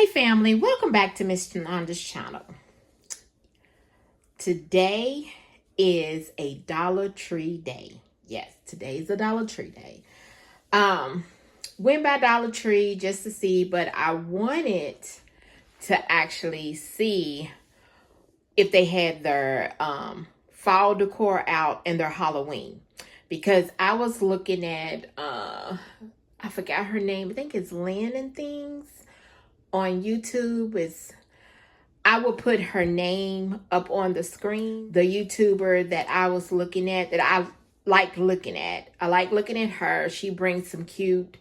Hey family, welcome back to Miss Tananda's channel. Today is a Dollar Tree day. Yes, today is a Dollar Tree day. Went by Dollar Tree just to see, but I wanted to actually see if they had their fall decor out and their Halloween. Because I was looking at I forgot her name. I think it's Lynn and Things on YouTube. I will put her name up on the screen. The YouTuber that I was looking at, that I like looking at. I like looking at her. She brings some cute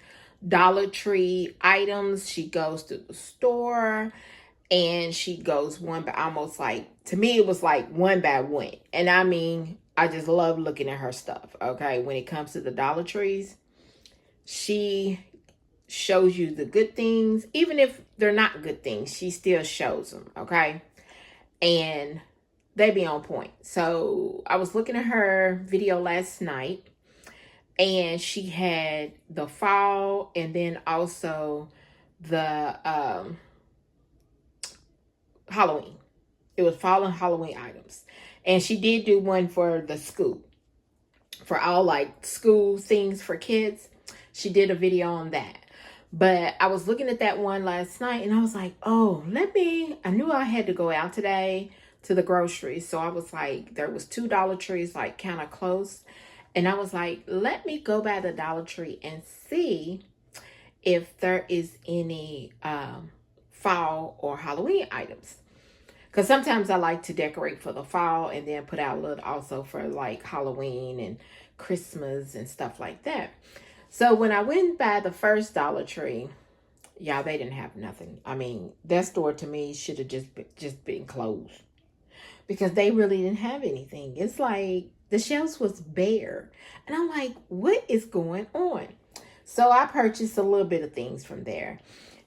Dollar Tree items. She goes to the store and she goes one by almost like, to me it was like one by one. And I mean, I just love looking at her stuff, okay? When it comes to the Dollar Trees, she shows you the good things. Even if they're not good things, she still shows them, okay? And they be on point. So I was looking at her video last night and she had the fall and then also the Halloween. It was fall and Halloween items. And she did do one for the school, for all like school things for kids. She did a video on that. But I was looking at that one last night and I was like, oh, I knew I had to go out today to the grocery. So I was like, there was 2 Dollar Trees like kind of close. And I was like, let me go by the Dollar Tree and see if there is any fall or Halloween items. Because sometimes I like to decorate for the fall and then put out a little also for like Halloween and Christmas and stuff like that. So when I went by the first Dollar Tree, y'all, they didn't have nothing. I mean, that store to me should have just been closed because they really didn't have anything. It's like the shelves was bare. And I'm like, what is going on? So I purchased a little bit of things from there.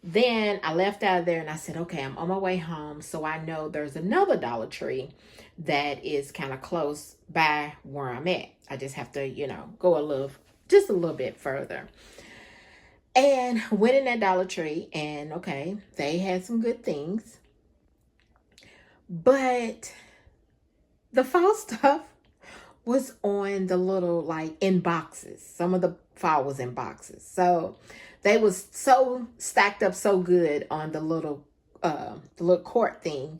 Then I left out of there and I said, okay, I'm on my way home. So I know there's another Dollar Tree that is kind of close by where I'm at. I just have to, go just a little bit further. And went in that Dollar Tree and okay, they had some good things. But the fall stuff was on the little like in boxes. Some of the fall was in boxes. So they was so stacked up so good on the little court thing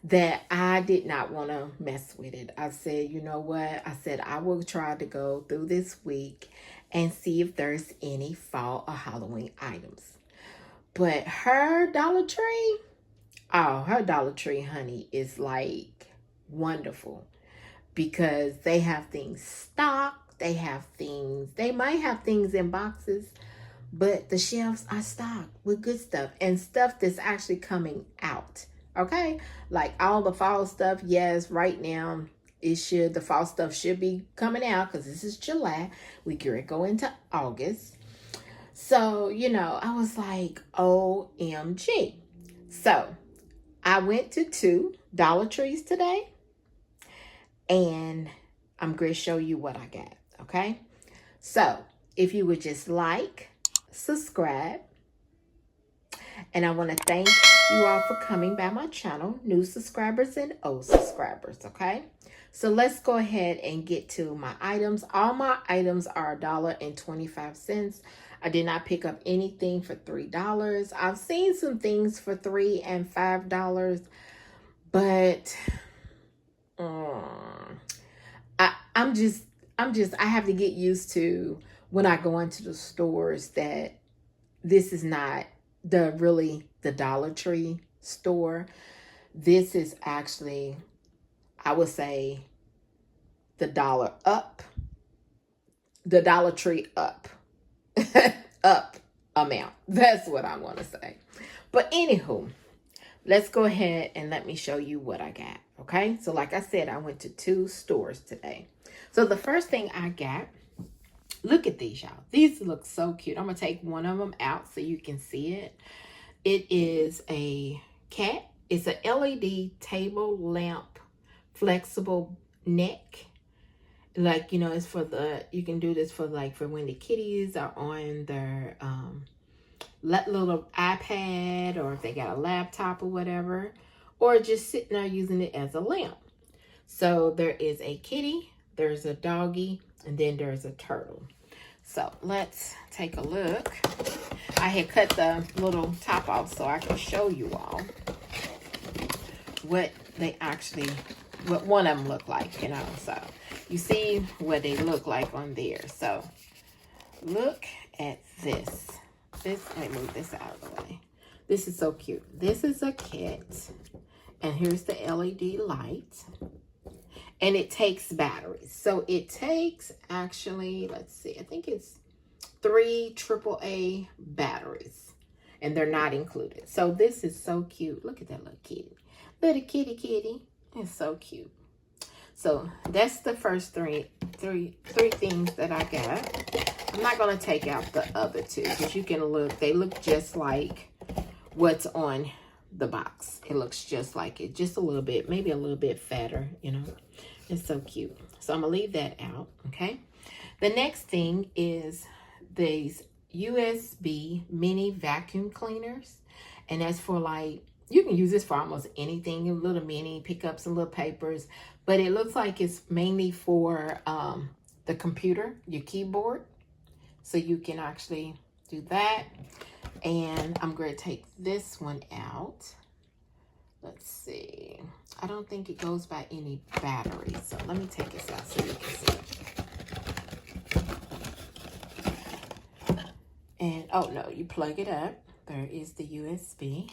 that I did not want to mess with it. I said, you know what? I said, I will try to go through this week and see if there's any fall or Halloween items. But her Dollar Tree, her Dollar Tree, honey, is like wonderful because they have things stocked. They might have things in boxes, but the shelves are stocked with good stuff and stuff that's actually coming out. Okay, like all the fall stuff, yes, right now the fall stuff should be coming out because this is July. We could go into August. So, I was like, OMG. So I went to 2 Dollar Trees today and I'm going to show you what I got. Okay, so if you would just like, subscribe, and I want to thank you all for coming by my channel, new subscribers and old subscribers, okay? So let's go ahead and get to my items. All my items are $1.25. I did not pick up anything for $3. I've seen some things for $3 and $5, but I have to get used to when I go into the stores that this is not the Dollar Tree store. This is actually, I would say, the Dollar Tree up up amount. That's what I want to say. But anywho, let's go ahead and let me show you what I got. Okay, so like I said, I went to 2 stores today. So the first thing I got, look at these, y'all. These look so cute. I'm going to take one of them out so you can see it. It is a cat. It's an LED table lamp, flexible neck. Like, it's for you can do this for like for when the kitties are on their little iPad, or if they got a laptop or whatever, or just sitting there using it as a lamp. So there is a kitty, there's a doggy, and then there's a turtle. So let's take a look. I had cut the little top off so I can show you all what they actually, what one of them look like, you know. So you see what they look like on there. So look at this. Let me move this out of the way. This is so cute. This is a kit. And here's the LED light. And it takes batteries. So it takes, actually, let's see, I think it's 3 AAA batteries. And they're not included. So this is so cute. Look at that little kitty. Little kitty. It's so cute. So that's the first three things that I got. I'm not going to take out the other two, because you can look, they look just like what's on the box. It looks just like it, just a little bit, maybe a little bit fatter, you know. It's so cute. So I'm gonna leave that out. Okay, the next thing is these USB mini vacuum cleaners, and that's for, like, you can use this for almost anything. A little mini, pick up some little papers, but it looks like it's mainly for the computer, your keyboard, so you can actually do that. And I'm going to take this one out. Let's see. I don't think it goes by any batteries. So let me take this out so you can see. And, oh no, you plug it up. There is the USB.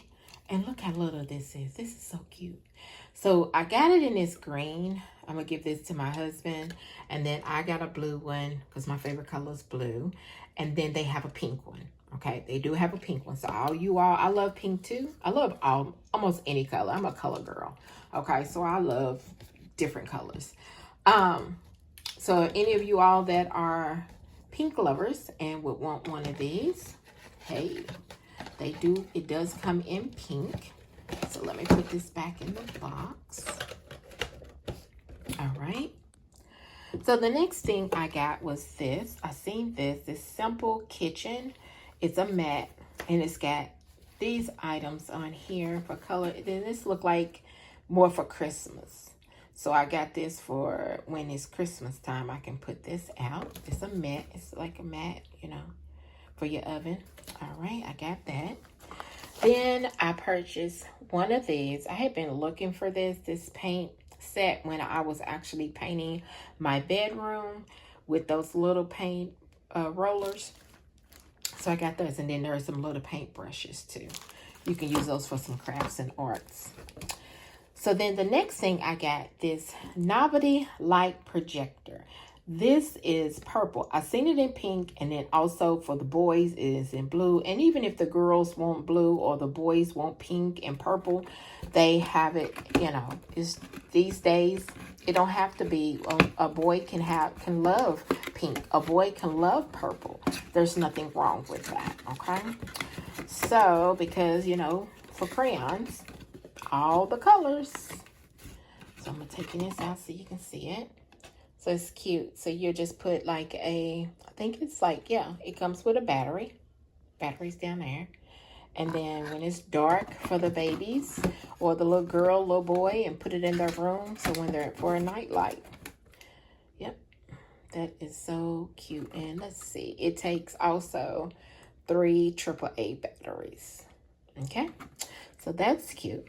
And look how little this is. This is so cute. So I got it in this green. I'm going to give this to my husband. And then I got a blue one because my favorite color is blue. And then they have a pink one. Okay, they do have a pink one. So all you all, I love pink too. I love almost any color. I'm a color girl. Okay, so I love different colors. So any of you all that are pink lovers and would want one of these, hey, they do. It does come in pink. So let me put this back in the box. All right. So the next thing I got was this. I seen this Simple Kitchen. It's a mat, and it's got these items on here for color. Then this look like more for Christmas. So I got this for when it's Christmas time. I can put this out. It's a mat. It's like a mat, you know, for your oven. All right, I got that. Then I purchased one of these. I had been looking for this paint set when I was actually painting my bedroom with those little paint rollers. So I got those, and then there are some little paint brushes too. You can use those for some crafts and arts. So then the next thing I got, this novelty light projector. This is purple. I seen it in pink, and then also for the boys it is in blue. And even if the girls want blue or the boys want pink and purple, they have it, you know. It's these days, it don't have to be, a boy can love pink. A boy can love purple. There's nothing wrong with that, okay? So, because, you know, for crayons, all the colors. So I'm taking this out so you can see it. So it's cute. So you just put like I think it's like, yeah, it comes with a battery. Battery's down there. And then when it's dark for the babies or the little girl, little boy, and put it in their room. So when they're for a night light. Yep. That is so cute. And let's see. It takes also 3 AAA batteries. Okay. So that's cute.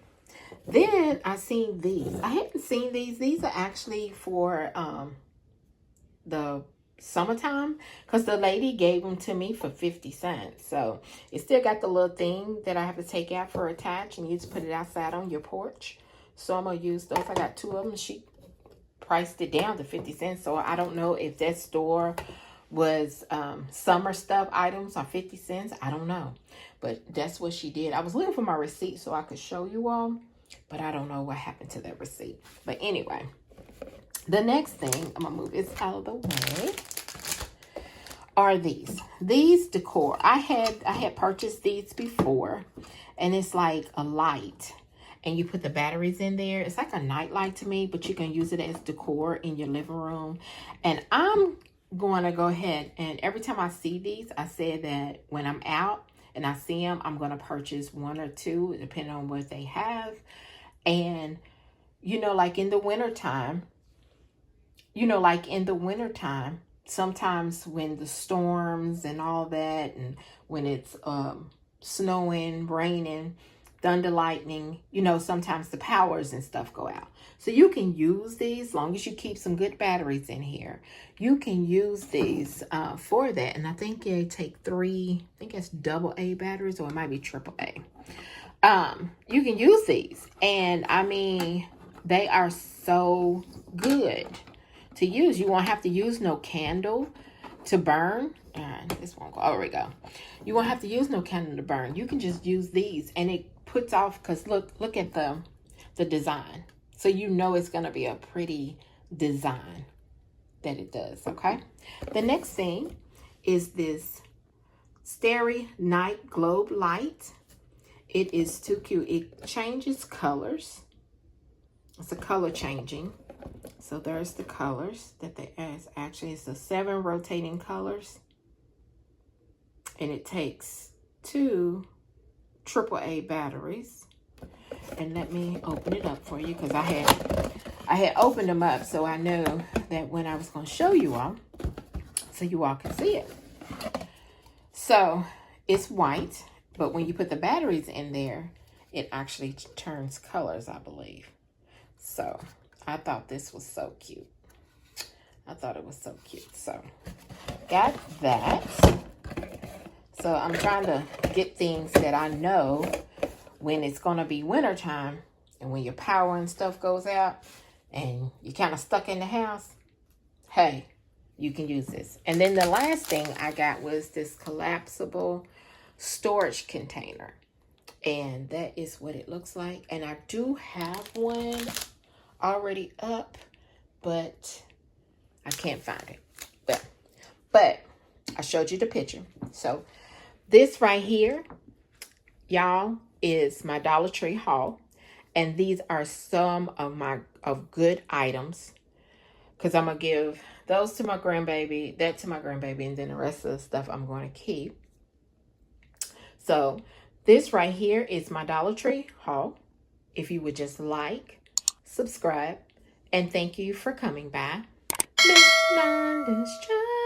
Then I seen these. I hadn't seen these. These are actually for the summertime, because the lady gave them to me for 50 cents. So it still got the little thing that I have to take out for attach, and you just put it outside on your porch. So I'm going to use those. I got 2 of them. She priced it down to 50 cents. So I don't know if that store was summer stuff items are 50 cents. I don't know. But that's what she did. I was looking for my receipt so I could show you all, but I don't know what happened to that receipt. But anyway, the next thing, I'm going to move this out of the way, are these decor. I had purchased these before, and it's like a light, and you put the batteries in there. It's like a night light to me, but you can use it as decor in your living room. And I'm going to go ahead, and every time I see these, I say that when I'm out, and I see them, I'm going to purchase one or two depending on what they have. And like in the wintertime, sometimes when the storms and all that, and when it's snowing, raining, thunder, lightning, sometimes the powers and stuff go out. So you can use these, as long as you keep some good batteries in here. You can use these for that. And I think they take 3, I think it's AA batteries, or it might be AAA. You can use these. And I mean, they are so good to use. You won't have to use no candle to burn. This won't go. Oh, there we go. You won't have to use no candle to burn. You can just use these, and it puts off, because look at the design. So it's going to be a pretty design that it does, okay? The next thing is this Starry Night Globe Light. It is too cute. It changes colors. It's a color changing. So there's the colors that they ask. Actually, it's the 7 rotating colors. And it takes 2 AAA batteries. And let me open it up for you, because I had opened them up, so I know that when I was going to show you all, so you all can see it. So it's white, but when you put the batteries in there, it actually turns colors, I believe. So I thought this was so cute. I thought it was so cute. So got that. So I'm trying to get things that I know when it's going to be wintertime, and when your power and stuff goes out and you're kind of stuck in the house, hey, you can use this. And then the last thing I got was this collapsible storage container. And that is what it looks like. And I do have one already up, but I can't find it. But I showed you the picture. So this right here, y'all, is my Dollar Tree haul. And these are some of good items, because I'm going to give those to my grandbaby, that to my grandbaby, and then the rest of the stuff I'm going to keep. So this right here is my Dollar Tree haul. If you would just like, subscribe, and thank you for coming by. Miss London's Child.